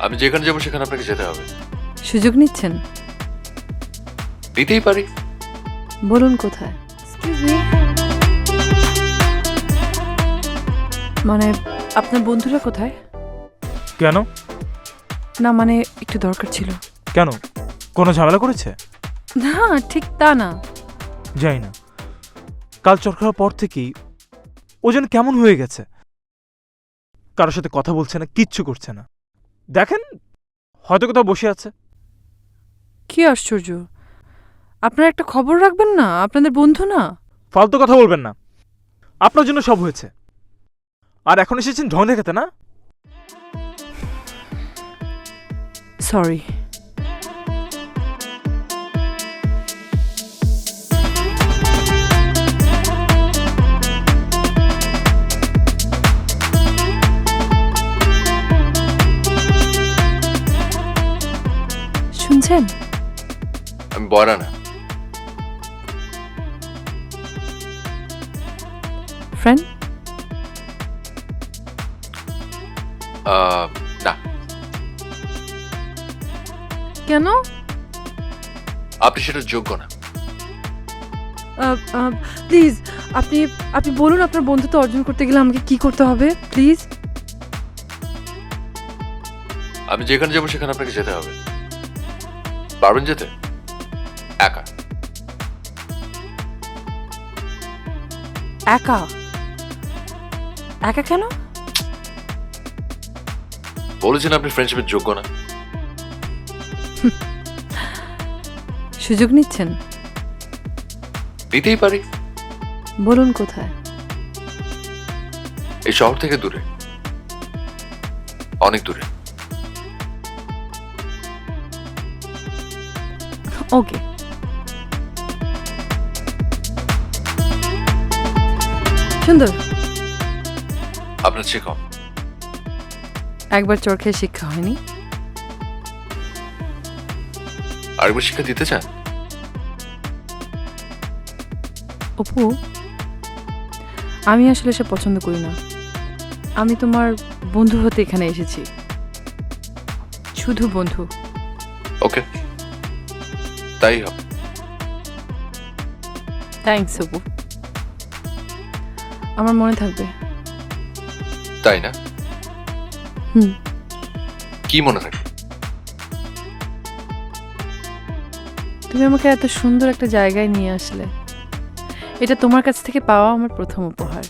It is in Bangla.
আমি যেখানে যাবো সেখানে আপনাকে যেতে হবে। সুযোগ নিচ্ছেন? দিতেই পারি। বলুন কোথায়? এক্সকিউজ মি, মানে আপনার বন্ধুরা কোথায়? কেন? না মানে একটু দরকার ছিল। কেন, কোনো ঝামেলা করেছে? না ঠিক তা না। যাই না, কাল চর খাওয়ার পর থেকেই ও যেন কেমন হয়ে গেছে, কারোর সাথে কথা বলছে না, কিচ্ছু করছে না। দেখেন, হয়তো কোথাও বসে আছে। কি আশ্চর্য, আপনারা একটা খবর রাখবেন না? আপনাদের বন্ধু না? ফালতু কথা বলবেন না, আপনার জন্য সব হয়েছে। আর এখন এসেছেন ঢং দেখাতে না? সরি। শুনছেন? আমি বয়রা না। ফ্রেন্ড? না। কেন? আপনি সেটা যোগ্য না। প্লিজ আপনি আপনি বলুন আপনার বন্ধুত্ব অর্জন করতে গেলে আমাকে কি করতে হবে প্লিজ। আমি যেখানে যাবো সেখানে আপনাকে যেতে হবে। পারবেন যেতে? একা? একা? একা কেন? বলেছেন আপনি ফ্রেন্ডশিপের যোগ্য না। সুযোগ নিচ্ছেন? দিতেই পারি। বলুন কোথায়? এই শহর থেকে দূরে, অনেক দূরে। ওকে। সুন্দর। আপনার চেয়ে কম। একবার চোর খেয়ে শিক্ষা হয়নি? আরেকবার শিক্ষা দিতে চান? অপু, আমি আসলে সে পছন্দ করি না। আমি তোমার বন্ধু হতে এখানে এসেছি, শুধু বন্ধু। ওকে, তাই হবে। থ্যাঙ্কস অপু, আমার মনে থাকবে। তাই না? হুম। কি মনে থাকে? তুমি আমাকে এত সুন্দর একটা জায়গায় নিয়ে আসলে, এটা তোমার কাছ থেকে পাওয়া আমার প্রথম উপহার।